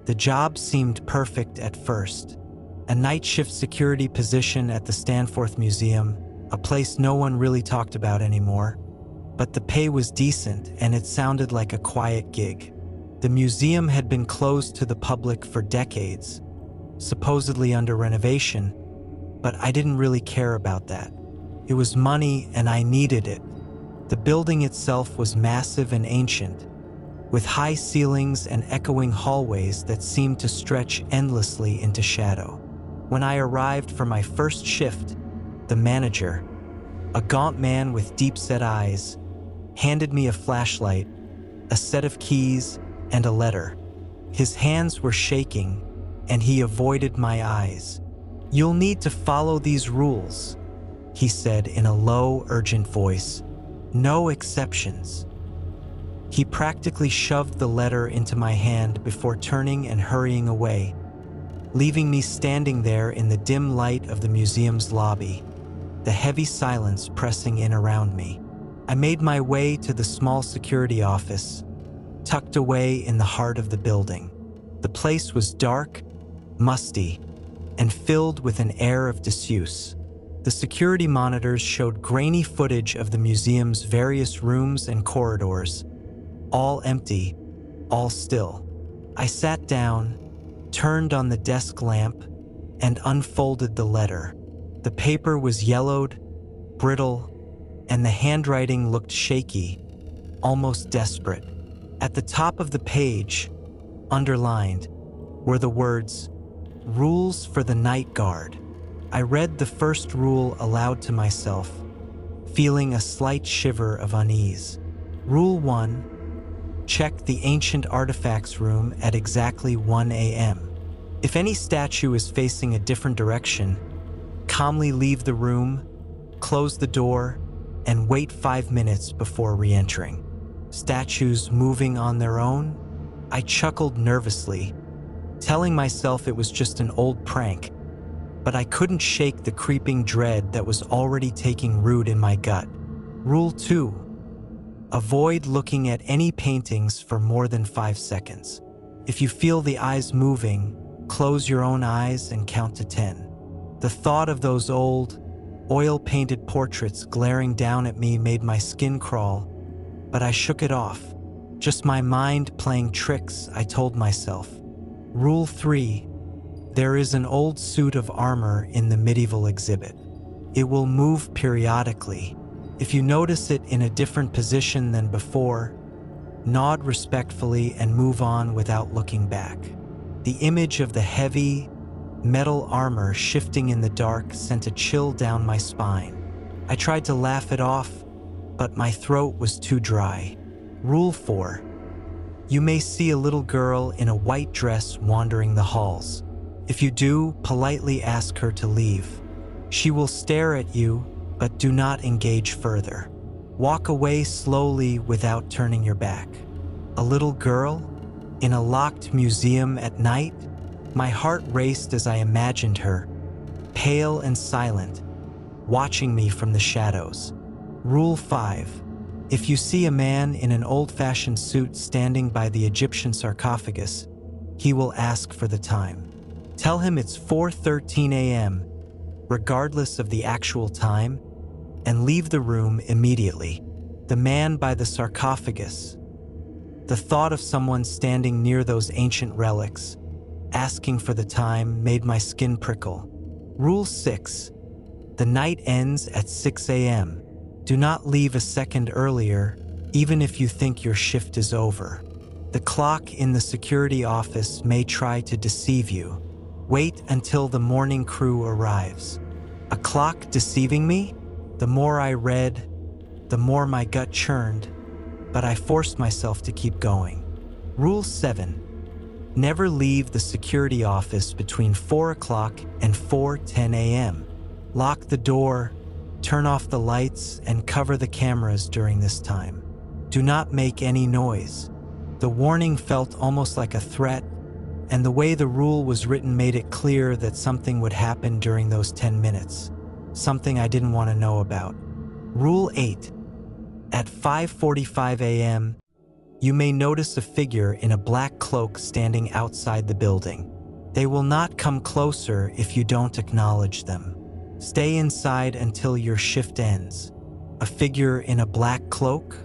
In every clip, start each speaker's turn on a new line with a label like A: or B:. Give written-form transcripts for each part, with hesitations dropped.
A: The job seemed perfect at first. A night shift security position at the Stanforth Museum, a place no one really talked about anymore. But the pay was decent and it sounded like a quiet gig. The museum had been closed to the public for decades, supposedly under renovation, but I didn't really care about that. It was money and I needed it. The building itself was massive and ancient, with high ceilings and echoing hallways that seemed to stretch endlessly into shadow. When I arrived for my first shift, the manager, a gaunt man with deep-set eyes, handed me a flashlight, a set of keys, and a letter. His hands were shaking, and he avoided my eyes. "You'll need to follow these rules," he said in a low, urgent voice. "No exceptions." He practically shoved the letter into my hand before turning and hurrying away, leaving me standing there in the dim light of the museum's lobby, the heavy silence pressing in around me. I made my way to the small security office, tucked away in the heart of the building. The place was dark, musty, and filled with an air of disuse. The security monitors showed grainy footage of the museum's various rooms and corridors, all empty, all still. I sat down, turned on the desk lamp, and unfolded the letter. The paper was yellowed, brittle, and the handwriting looked shaky, almost desperate. At the top of the page, underlined, were the words, "Rules for the Night Guard." I read the first rule aloud to myself, feeling a slight shiver of unease. Rule 1, check the ancient artifacts room at exactly 1 a.m. If any statue is facing a different direction, calmly leave the room, close the door, and wait 5 minutes before re-entering. Statues moving on their own? I chuckled nervously, telling myself it was just an old prank, but I couldn't shake the creeping dread that was already taking root in my gut. Rule 2, avoid looking at any paintings for more than 5 seconds. If you feel the eyes moving, close your own eyes and count to 10. The thought of those old, oil-painted portraits glaring down at me made my skin crawl, but I shook it off. Just my mind playing tricks, I told myself. Rule 3, there is an old suit of armor in the medieval exhibit. It will move periodically. If you notice it in a different position than before, nod respectfully and move on without looking back. The image of the heavy, metal armor shifting in the dark sent a chill down my spine. I tried to laugh it off, but my throat was too dry. Rule 4, you may see a little girl in a white dress wandering the halls. If you do, politely ask her to leave. She will stare at you, but do not engage further. Walk away slowly without turning your back. A little girl? In a locked museum at night? My heart raced as I imagined her, pale and silent, watching me from the shadows. Rule 5. If you see a man in an old-fashioned suit standing by the Egyptian sarcophagus, he will ask for the time. Tell him it's 4:13 a.m., regardless of the actual time, and leave the room immediately. The man by the sarcophagus. The thought of someone standing near those ancient relics, asking for the time, made my skin prickle. Rule 6. The night ends at 6 a.m. Do not leave a second earlier, even if you think your shift is over. The clock in the security office may try to deceive you. Wait until the morning crew arrives. A clock deceiving me? The more I read, the more my gut churned, but I forced myself to keep going. Rule 7. Never leave the security office between 4 o'clock and 4:10 a.m. Lock the door, turn off the lights, and cover the cameras during this time. Do not make any noise. The warning felt almost like a threat, and the way the rule was written made it clear that something would happen during those 10 minutes, something I didn't want to know about. Rule 8. At 5:45 a.m., You may notice a figure in a black cloak standing outside the building. They will not come closer if you don't acknowledge them. Stay inside until your shift ends. A figure in a black cloak?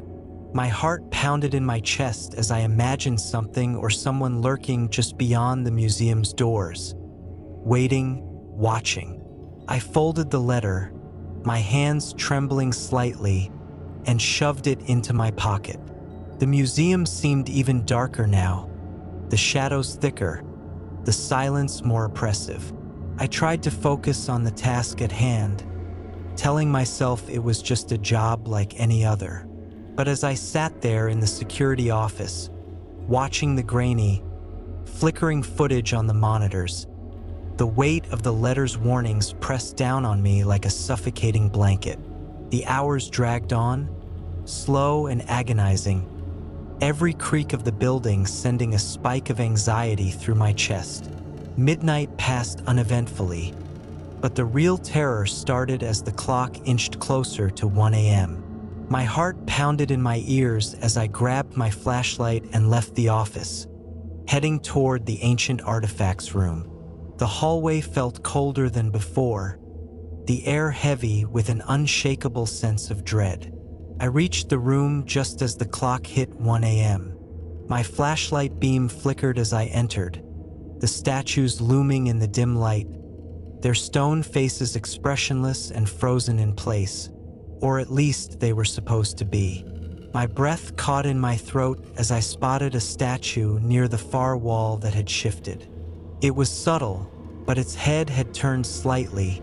A: My heart pounded in my chest as I imagined something or someone lurking just beyond the museum's doors. Waiting, watching. I folded the letter, my hands trembling slightly, and shoved it into my pocket. The museum seemed even darker now, the shadows thicker, the silence more oppressive. I tried to focus on the task at hand, telling myself it was just a job like any other. But as I sat there in the security office, watching the grainy, flickering footage on the monitors, the weight of the letter's warnings pressed down on me like a suffocating blanket. The hours dragged on, slow and agonizing, every creak of the building sending a spike of anxiety through my chest. Midnight passed uneventfully, but the real terror started as the clock inched closer to 1 a.m. My heart pounded in my ears as I grabbed my flashlight and left the office, heading toward the ancient artifacts room. The hallway felt colder than before, the air heavy with an unshakable sense of dread. I reached the room just as the clock hit 1 a.m. My flashlight beam flickered as I entered, the statues looming in the dim light, their stone faces expressionless and frozen in place. Or at least they were supposed to be. My breath caught in my throat as I spotted a statue near the far wall that had shifted. It was subtle, but its head had turned slightly,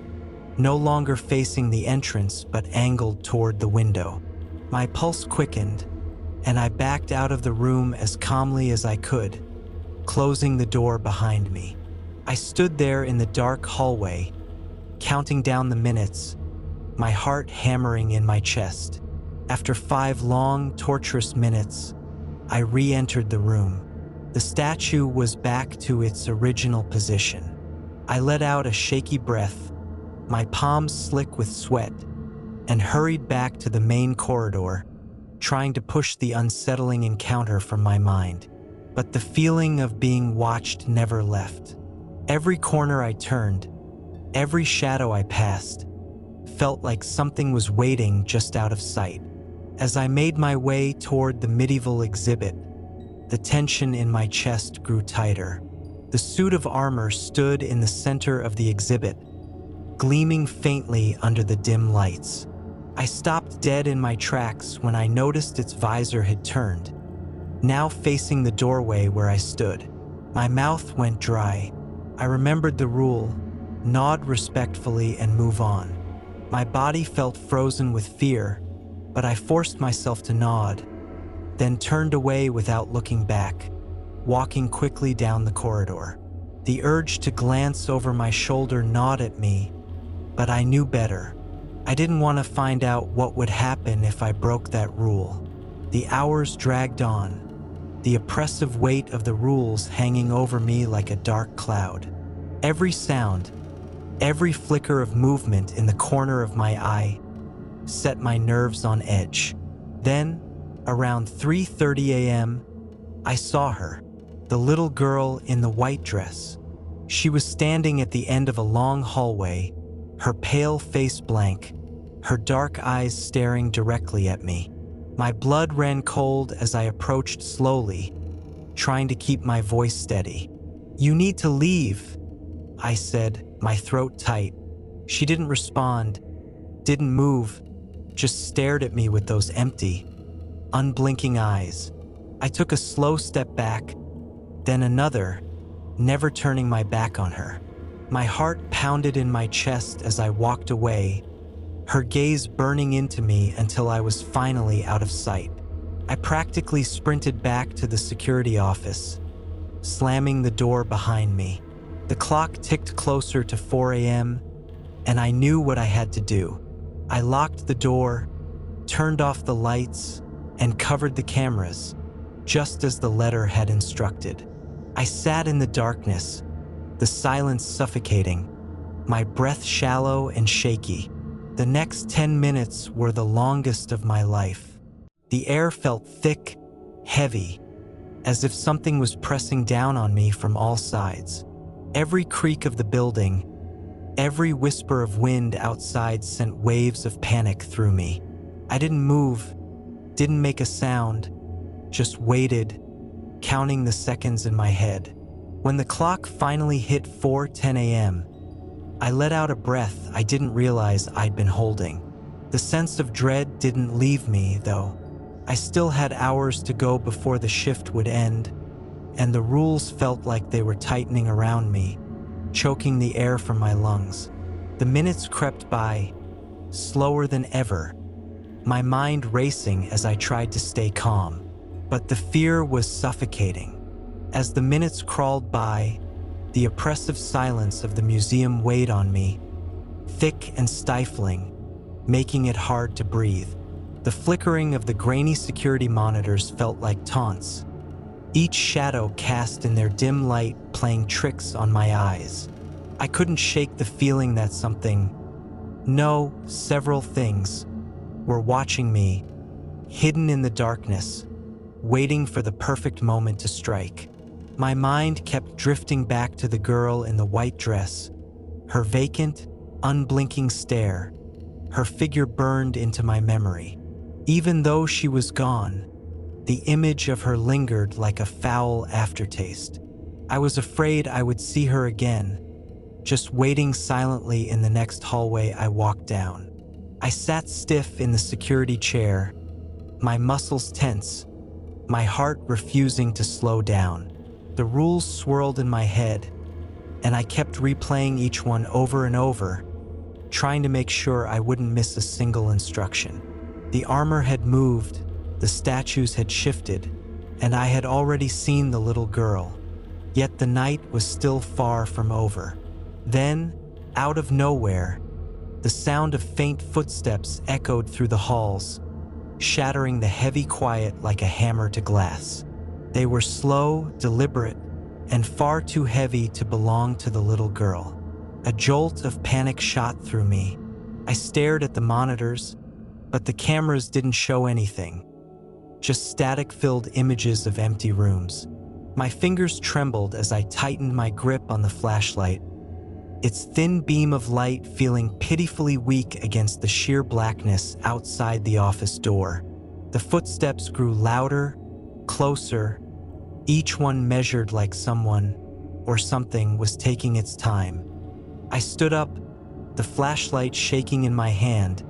A: no longer facing the entrance but angled toward the window. My pulse quickened, and I backed out of the room as calmly as I could, closing the door behind me. I stood there in the dark hallway, counting down the minutes, my heart hammering in my chest. After 5 long, torturous minutes, I re-entered the room. The statue was back to its original position. I let out a shaky breath, my palms slick with sweat, and hurried back to the main corridor, trying to push the unsettling encounter from my mind. But the feeling of being watched never left. Every corner I turned, every shadow I passed, felt like something was waiting just out of sight. As I made my way toward the medieval exhibit, the tension in my chest grew tighter. The suit of armor stood in the center of the exhibit, gleaming faintly under the dim lights. I stopped dead in my tracks when I noticed its visor had turned, now facing the doorway where I stood. My mouth went dry. I remembered the rule: nod respectfully and move on. My body felt frozen with fear, but I forced myself to nod, then turned away without looking back, walking quickly down the corridor. The urge to glance over my shoulder gnawed at me, but I knew better. I didn't want to find out what would happen if I broke that rule. The hours dragged on, the oppressive weight of the rules hanging over me like a dark cloud. Every sound, every flicker of movement in the corner of my eye set my nerves on edge. Then, around 3:30 a.m., I saw her, the little girl in the white dress. She was standing at the end of a long hallway, her pale face blank, her dark eyes staring directly at me. My blood ran cold as I approached slowly, trying to keep my voice steady. "You need to leave," I said, my throat tight. She didn't respond, didn't move, just stared at me with those empty, unblinking eyes. I took a slow step back, then another, never turning my back on her. My heart pounded in my chest as I walked away, her gaze burning into me until I was finally out of sight. I practically sprinted back to the security office, slamming the door behind me. The clock ticked closer to 4 a.m., and I knew what I had to do. I locked the door, turned off the lights, and covered the cameras, just as the letter had instructed. I sat in the darkness, the silence suffocating, my breath shallow and shaky. The next 10 minutes were the longest of my life. The air felt thick, heavy, as if something was pressing down on me from all sides. Every creak of the building, every whisper of wind outside sent waves of panic through me. I didn't move, didn't make a sound, just waited, counting the seconds in my head. When the clock finally hit 4:10 a.m., I let out a breath I didn't realize I'd been holding. The sense of dread didn't leave me, though. I still had hours to go before the shift would end, and the rules felt like they were tightening around me, choking the air from my lungs. The minutes crept by, slower than ever, my mind racing as I tried to stay calm. But the fear was suffocating. As the minutes crawled by, the oppressive silence of the museum weighed on me, thick and stifling, making it hard to breathe. The flickering of the grainy security monitors felt like taunts, each shadow cast in their dim light playing tricks on my eyes. I couldn't shake the feeling that several things were watching me, hidden in the darkness, waiting for the perfect moment to strike. My mind kept drifting back to the girl in the white dress, her vacant, unblinking stare, her figure burned into my memory. Even though she was gone, the image of her lingered like a foul aftertaste. I was afraid I would see her again, just waiting silently in the next hallway I walked down. I sat stiff in the security chair, my muscles tense, my heart refusing to slow down. The rules swirled in my head, and I kept replaying each one over and over, trying to make sure I wouldn't miss a single instruction. The armor had moved, the statues had shifted, and I had already seen the little girl. Yet the night was still far from over. Then, out of nowhere, the sound of faint footsteps echoed through the halls, shattering the heavy quiet like a hammer to glass. They were slow, deliberate, and far too heavy to belong to the little girl. A jolt of panic shot through me. I stared at the monitors, but the cameras didn't show anything, just static-filled images of empty rooms. My fingers trembled as I tightened my grip on the flashlight, its thin beam of light feeling pitifully weak against the sheer blackness outside the office door. The footsteps grew louder, closer, each one measured like someone or something was taking its time. I stood up, the flashlight shaking in my hand,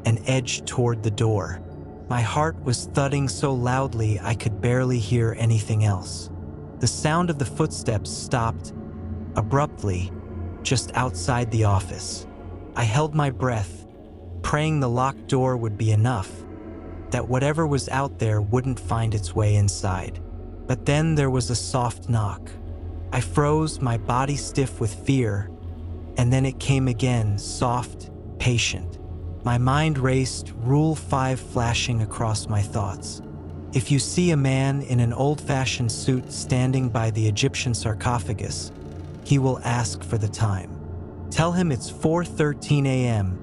A: and edged toward the door. My heart was thudding so loudly I could barely hear anything else. The sound of the footsteps stopped abruptly, just outside the office. I held my breath, praying the locked door would be enough, that whatever was out there wouldn't find its way inside. But then there was a soft knock. I froze, my body stiff with fear, and then it came again, soft, patient. My mind raced, Rule 5 flashing across my thoughts. If you see a man in an old-fashioned suit standing by the Egyptian sarcophagus, he will ask for the time. Tell him it's 4:13 a.m.,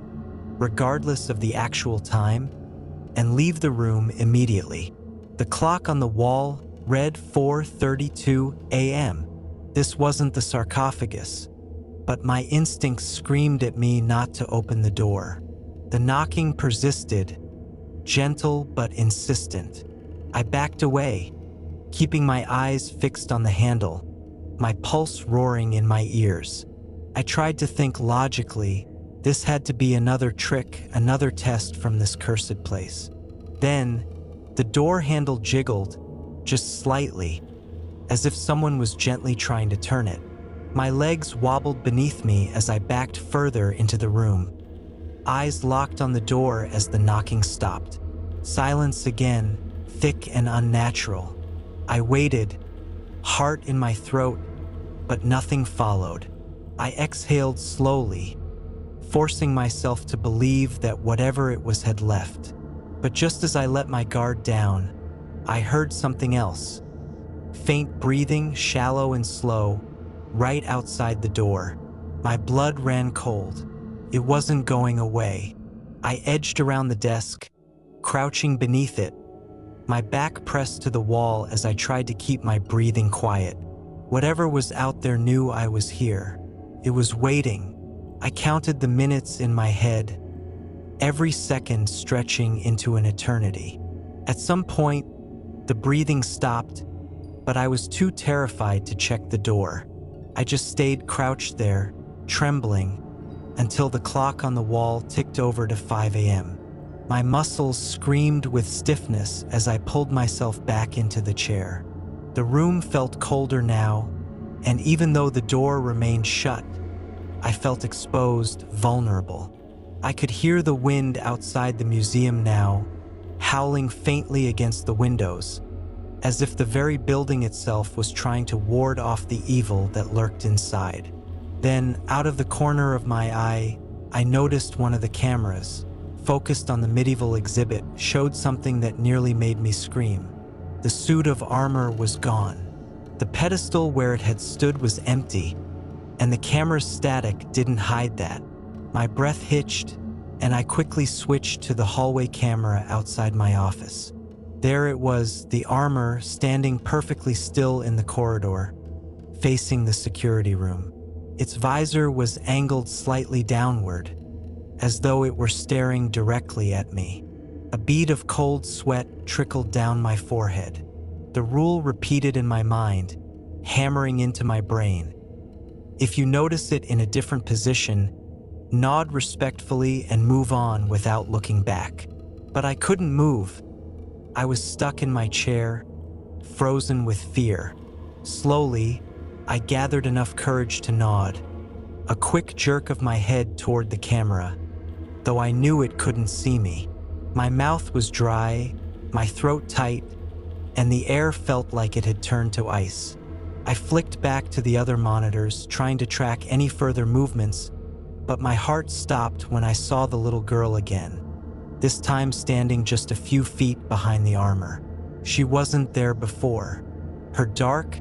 A: regardless of the actual time, and leave the room immediately. The clock on the wall read 4:32 a.m. This wasn't the sarcophagus, but my instincts screamed at me not to open the door. The knocking persisted, gentle but insistent. I backed away, keeping my eyes fixed on the handle, my pulse roaring in my ears. I tried to think logically. This had to be another trick, another test from this cursed place. Then, the door handle jiggled, just slightly, as if someone was gently trying to turn it. My legs wobbled beneath me as I backed further into the room, eyes locked on the door as the knocking stopped. Silence again, thick and unnatural. I waited, heart in my throat, but nothing followed. I exhaled slowly, forcing myself to believe that whatever it was had left. But just as I let my guard down, I heard something else. Faint breathing, shallow and slow, right outside the door. My blood ran cold. It wasn't going away. I edged around the desk, crouching beneath it, my back pressed to the wall as I tried to keep my breathing quiet. Whatever was out there knew I was here. It was waiting. I counted the minutes in my head, every second stretching into an eternity. At some point, the breathing stopped, but I was too terrified to check the door. I just stayed crouched there, trembling, until the clock on the wall ticked over to 5 a.m. My muscles screamed with stiffness as I pulled myself back into the chair. The room felt colder now, and even though the door remained shut, I felt exposed, vulnerable. I could hear the wind outside the museum now, howling faintly against the windows, as if the very building itself was trying to ward off the evil that lurked inside. Then, out of the corner of my eye, I noticed one of the cameras, focused on the medieval exhibit, showed something that nearly made me scream. The suit of armor was gone. The pedestal where it had stood was empty, and the camera's static didn't hide that. My breath hitched, and I quickly switched to the hallway camera outside my office. There it was, the armor standing perfectly still in the corridor, facing the security room. Its visor was angled slightly downward, as though it were staring directly at me. A bead of cold sweat trickled down my forehead. The rule repeated in my mind, hammering into my brain. If you notice it in a different position, nod respectfully and move on without looking back. But I couldn't move. I was stuck in my chair, frozen with fear. Slowly, I gathered enough courage to nod, a quick jerk of my head toward the camera, though I knew it couldn't see me. My mouth was dry, my throat tight, and the air felt like it had turned to ice. I flicked back to the other monitors, trying to track any further movements, but my heart stopped when I saw the little girl again, this time standing just a few feet behind the armor. She wasn't there before. Her dark,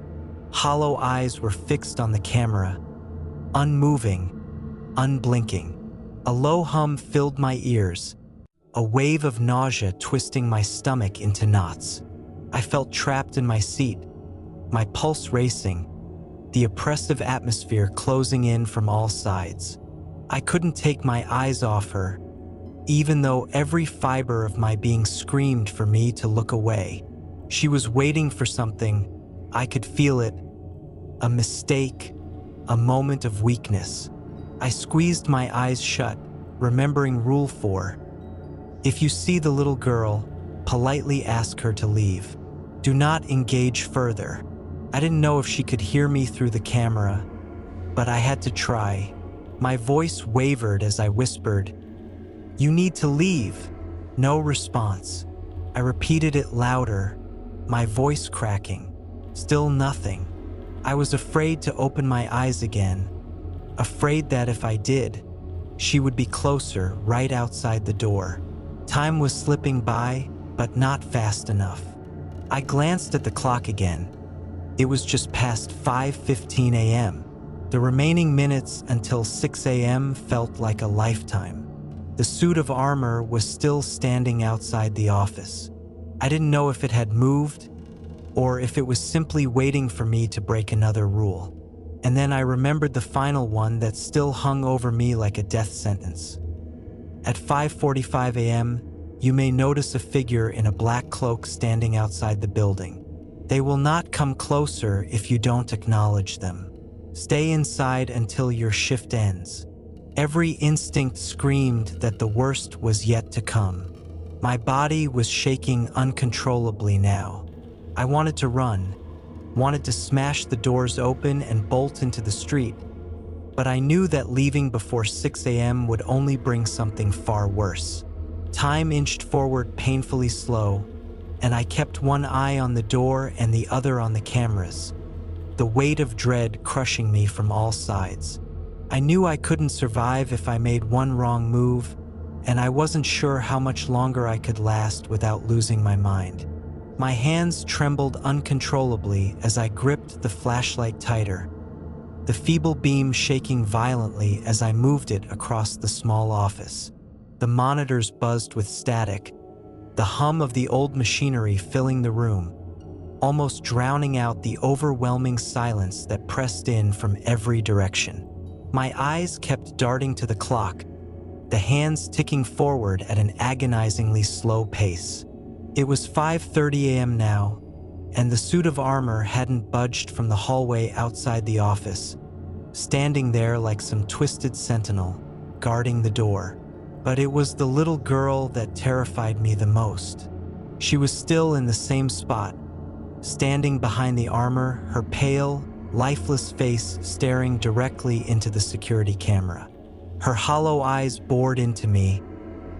A: hollow eyes were fixed on the camera, unmoving, unblinking. A low hum filled my ears, a wave of nausea twisting my stomach into knots. I felt trapped in my seat, my pulse racing, the oppressive atmosphere closing in from all sides. I couldn't take my eyes off her, even though every fiber of my being screamed for me to look away. She was waiting for something. I could feel it. A mistake, a moment of weakness. I squeezed my eyes shut, remembering Rule 4. If you see the little girl, politely ask her to leave. Do not engage further. I didn't know if she could hear me through the camera, but I had to try. My voice wavered as I whispered, "You need to leave." No response. I repeated it louder, my voice cracking. Still nothing. I was afraid to open my eyes again, afraid that if I did, she would be closer, right outside the door. Time was slipping by, but not fast enough. I glanced at the clock again. It was just past 5:15 a.m. The remaining minutes until 6 a.m. felt like a lifetime. The suit of armor was still standing outside the office. I didn't know if it had moved, or if it was simply waiting for me to break another rule. And then I remembered the final one that still hung over me like a death sentence. At 5:45 a.m., you may notice a figure in a black cloak standing outside the building. They will not come closer if you don't acknowledge them. Stay inside until your shift ends. Every instinct screamed that the worst was yet to come. My body was shaking uncontrollably now. I wanted to run, wanted to smash the doors open and bolt into the street, but I knew that leaving before 6 a.m. would only bring something far worse. Time inched forward painfully slow, and I kept one eye on the door and the other on the cameras, the weight of dread crushing me from all sides. I knew I couldn't survive if I made one wrong move, and I wasn't sure how much longer I could last without losing my mind. My hands trembled uncontrollably as I gripped the flashlight tighter, the feeble beam shaking violently as I moved it across the small office. The monitors buzzed with static, the hum of the old machinery filling the room, almost drowning out the overwhelming silence that pressed in from every direction. My eyes kept darting to the clock, the hands ticking forward at an agonizingly slow pace. It was 5:30 a.m. now, and the suit of armor hadn't budged from the hallway outside the office, standing there like some twisted sentinel, guarding the door. But it was the little girl that terrified me the most. She was still in the same spot, standing behind the armor, her pale, lifeless face staring directly into the security camera. Her hollow eyes bored into me,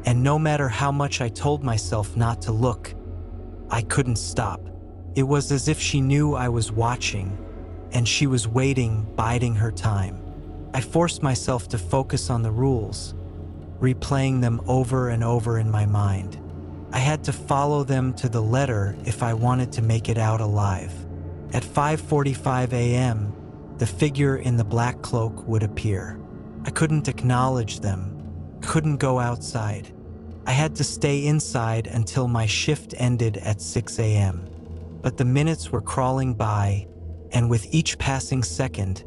A: and no matter how much I told myself not to look, I couldn't stop. It was as if she knew I was watching, and she was waiting, biding her time. I forced myself to focus on the rules, replaying them over and over in my mind. I had to follow them to the letter if I wanted to make it out alive. At 5:45 a.m., the figure in the black cloak would appear. I couldn't acknowledge them, couldn't go outside. I had to stay inside until my shift ended at 6 a.m. But the minutes were crawling by, and with each passing second,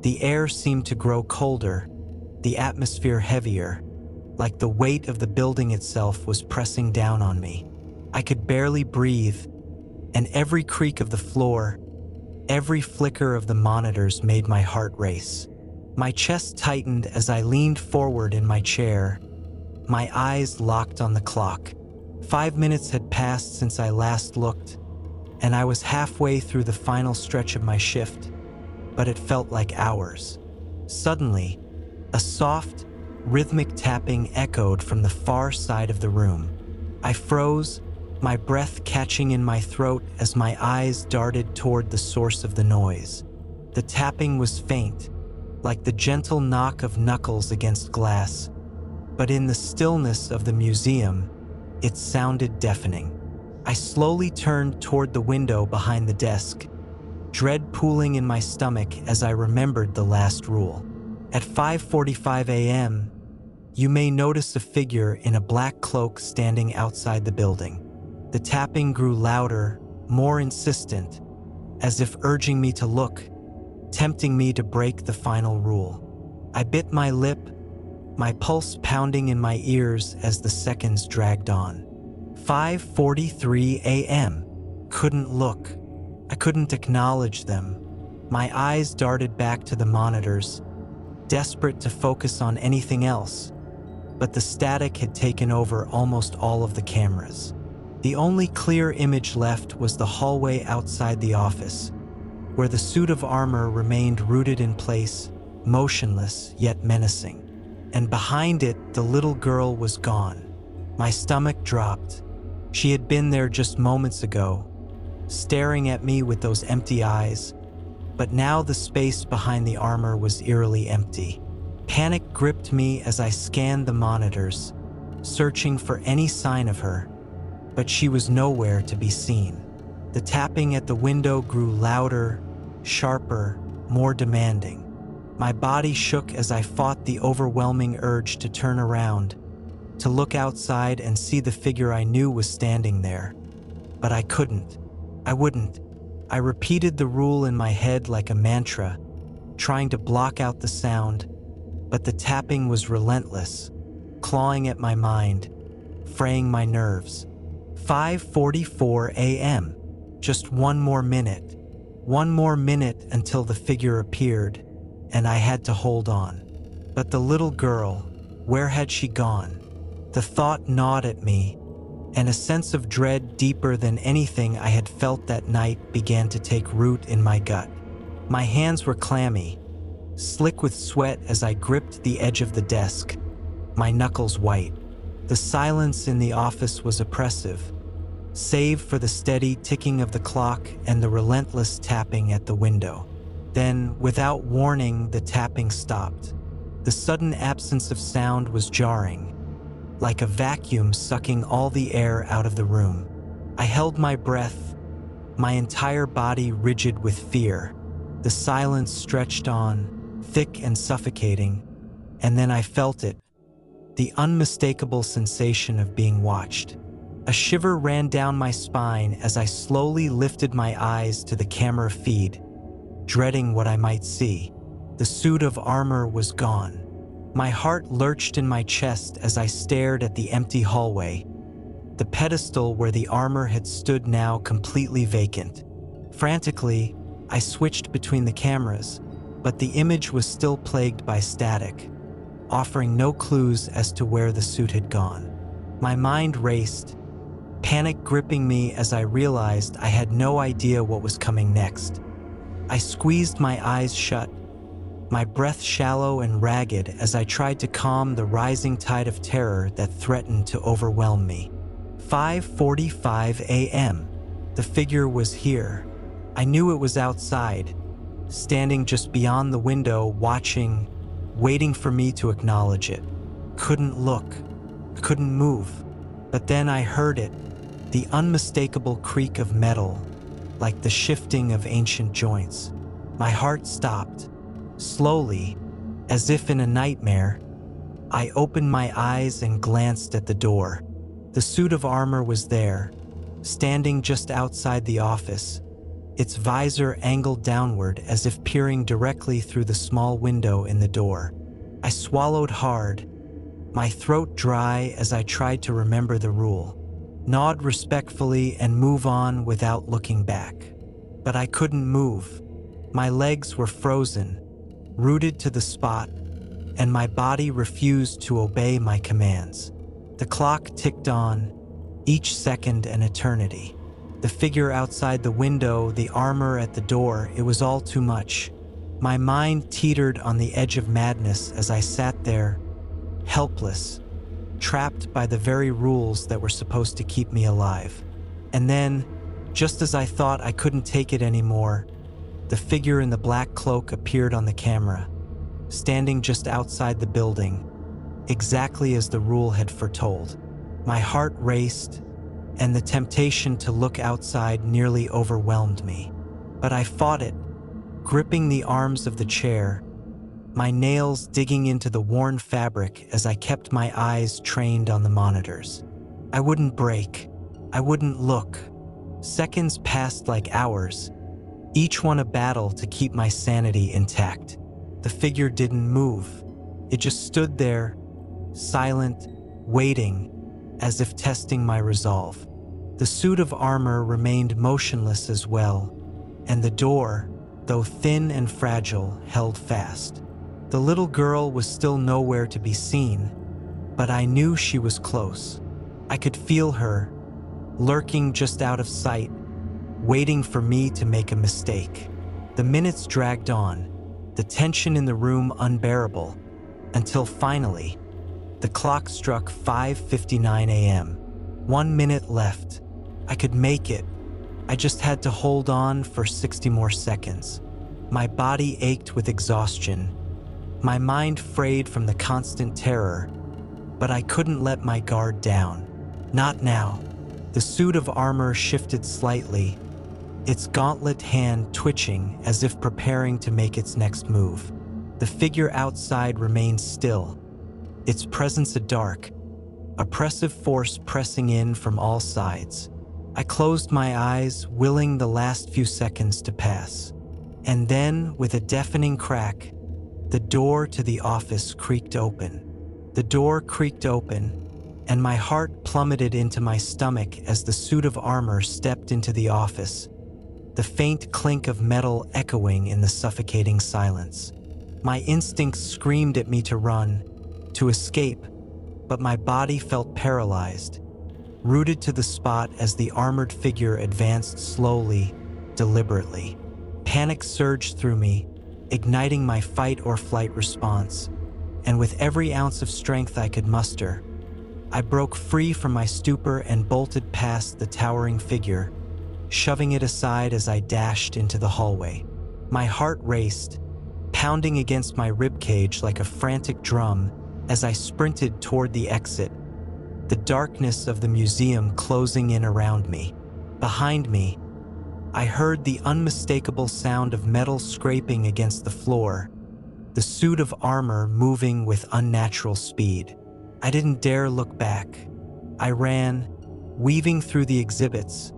A: the air seemed to grow colder, the atmosphere heavier, like the weight of the building itself was pressing down on me. I could barely breathe, and every creak of the floor, every flicker of the monitors made my heart race. My chest tightened as I leaned forward in my chair, my eyes locked on the clock. 5 minutes had passed since I last looked, and I was halfway through the final stretch of my shift, but it felt like hours. Suddenly, a soft, rhythmic tapping echoed from the far side of the room. I froze, my breath catching in my throat as my eyes darted toward the source of the noise. The tapping was faint, like the gentle knock of knuckles against glass, but in the stillness of the museum, it sounded deafening. I slowly turned toward the window behind the desk, dread pooling in my stomach as I remembered the last rule. At 5:45 a.m., you may notice a figure in a black cloak standing outside the building. The tapping grew louder, more insistent, as if urging me to look, tempting me to break the final rule. I bit my lip, my pulse pounding in my ears as the seconds dragged on. 5:43 a.m. Couldn't look. I couldn't acknowledge them. My eyes darted back to the monitors, desperate to focus on anything else, but the static had taken over almost all of the cameras. The only clear image left was the hallway outside the office, where the suit of armor remained rooted in place, motionless yet menacing. And behind it, the little girl was gone. My stomach dropped. She had been there just moments ago, staring at me with those empty eyes, but now the space behind the armor was eerily empty. Panic gripped me as I scanned the monitors, searching for any sign of her, but she was nowhere to be seen. The tapping at the window grew louder, sharper, more demanding. My body shook as I fought the overwhelming urge to turn around, to look outside and see the figure I knew was standing there. But I couldn't. I wouldn't. I repeated the rule in my head like a mantra, trying to block out the sound, but the tapping was relentless, clawing at my mind, fraying my nerves. 5:44 a.m. Just one more minute. One more minute until the figure appeared, and I had to hold on. But the little girl, where had she gone? The thought gnawed at me, and a sense of dread deeper than anything I had felt that night began to take root in my gut. My hands were clammy, slick with sweat as I gripped the edge of the desk, my knuckles white. The silence in the office was oppressive, save for the steady ticking of the clock and the relentless tapping at the window. Then, without warning, the tapping stopped. The sudden absence of sound was jarring, like a vacuum sucking all the air out of the room. I held my breath, my entire body rigid with fear. The silence stretched on, thick and suffocating, and then I felt it, the unmistakable sensation of being watched. A shiver ran down my spine as I slowly lifted my eyes to the camera feed, dreading what I might see. The suit of armor was gone. My heart lurched in my chest as I stared at the empty hallway, the pedestal where the armor had stood now completely vacant. Frantically, I switched between the cameras, but the image was still plagued by static, offering no clues as to where the suit had gone. My mind raced, panic gripping me as I realized I had no idea what was coming next. I squeezed my eyes shut, my breath shallow and ragged as I tried to calm the rising tide of terror that threatened to overwhelm me. 5:45 a.m. The figure was here. I knew it was outside, standing just beyond the window, watching, waiting for me to acknowledge it. Couldn't look, couldn't move. But then I heard it, the unmistakable creak of metal, like the shifting of ancient joints. My heart stopped. Slowly, as if in a nightmare, I opened my eyes and glanced at the door. The suit of armor was there, standing just outside the office, its visor angled downward as if peering directly through the small window in the door. I swallowed hard, my throat dry as I tried to remember the rule. Nod respectfully and move on without looking back. But I couldn't move. My legs were frozen, rooted to the spot, and my body refused to obey my commands. The clock ticked on, each second an eternity. The figure outside the window, the armor at the door, it was all too much. My mind teetered on the edge of madness as I sat there, helpless, trapped by the very rules that were supposed to keep me alive. And then, just as I thought I couldn't take it anymore, the figure in the black cloak appeared on the camera, standing just outside the building, exactly as the rule had foretold. My heart raced, and the temptation to look outside nearly overwhelmed me. But I fought it, gripping the arms of the chair, my nails digging into the worn fabric as I kept my eyes trained on the monitors. I wouldn't break. I wouldn't look. Seconds passed like hours, each one a battle to keep my sanity intact. The figure didn't move. It just stood there, silent, waiting, as if testing my resolve. The suit of armor remained motionless as well, and the door, though thin and fragile, held fast. The little girl was still nowhere to be seen, but I knew she was close. I could feel her, lurking just out of sight, waiting for me to make a mistake. The minutes dragged on, the tension in the room unbearable, until finally, the clock struck 5:59 a.m. 1 minute left. I could make it. I just had to hold on for 60 more seconds. My body ached with exhaustion, my mind frayed from the constant terror, but I couldn't let my guard down. Not now. The suit of armor shifted slightly, its gauntlet hand twitching as if preparing to make its next move. The figure outside remained still, its presence a dark, oppressive force pressing in from all sides. I closed my eyes, willing the last few seconds to pass. And then, with a deafening crack, the door to the office creaked open. The door creaked open, and my heart plummeted into my stomach as the suit of armor stepped into the office, the faint clink of metal echoing in the suffocating silence. My instincts screamed at me to run, to escape, but my body felt paralyzed, rooted to the spot as the armored figure advanced slowly, deliberately. Panic surged through me, igniting my fight or flight response, and with every ounce of strength I could muster, I broke free from my stupor and bolted past the towering figure, shoving it aside as I dashed into the hallway. My heart raced, pounding against my ribcage like a frantic drum as I sprinted toward the exit, the darkness of the museum closing in around me. Behind me, I heard the unmistakable sound of metal scraping against the floor, the suit of armor moving with unnatural speed. I didn't dare look back. I ran, weaving through the exhibits,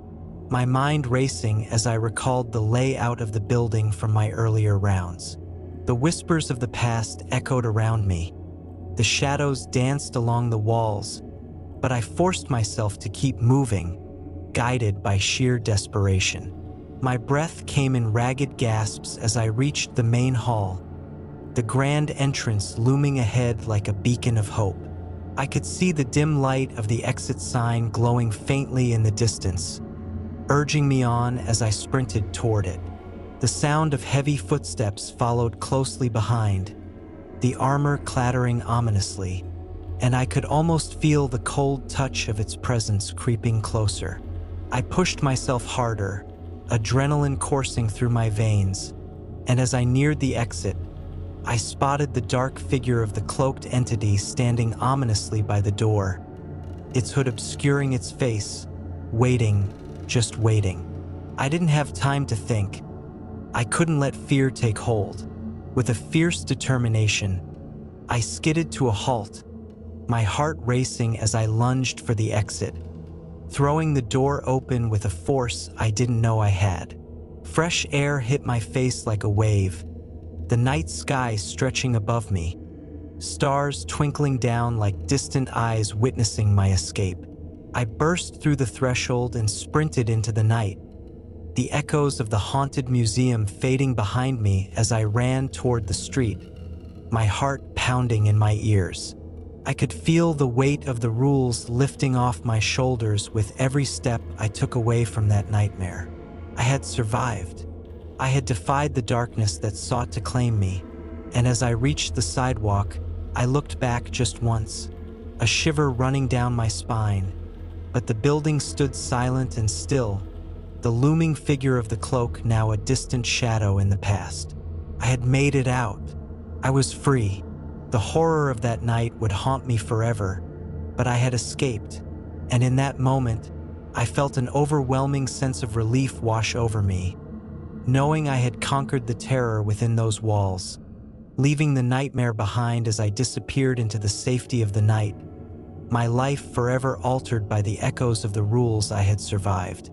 A: my mind racing as I recalled the layout of the building from my earlier rounds. The whispers of the past echoed around me. The shadows danced along the walls, but I forced myself to keep moving, guided by sheer desperation. My breath came in ragged gasps as I reached the main hall, the grand entrance looming ahead like a beacon of hope. I could see the dim light of the exit sign glowing faintly in the distance, urging me on as I sprinted toward it. The sound of heavy footsteps followed closely behind, the armor clattering ominously, and I could almost feel the cold touch of its presence creeping closer. I pushed myself harder, adrenaline coursing through my veins, and as I neared the exit, I spotted the dark figure of the cloaked entity standing ominously by the door, its hood obscuring its face, waiting, just waiting. I didn't have time to think. I couldn't let fear take hold. With a fierce determination, I skidded to a halt, my heart racing as I lunged for the exit, throwing the door open with a force I didn't know I had. Fresh air hit my face like a wave, the night sky stretching above me, stars twinkling down like distant eyes witnessing my escape. I burst through the threshold and sprinted into the night, the echoes of the haunted museum fading behind me as I ran toward the street, my heart pounding in my ears. I could feel the weight of the rules lifting off my shoulders with every step I took away from that nightmare. I had survived. I had defied the darkness that sought to claim me, and as I reached the sidewalk, I looked back just once, a shiver running down my spine, but the building stood silent and still, the looming figure of the cloak now a distant shadow in the past. I had made it out. I was free. The horror of that night would haunt me forever, but I had escaped, and in that moment, I felt an overwhelming sense of relief wash over me, knowing I had conquered the terror within those walls, leaving the nightmare behind as I disappeared into the safety of the night, my life forever altered by the echoes of the rules I had survived.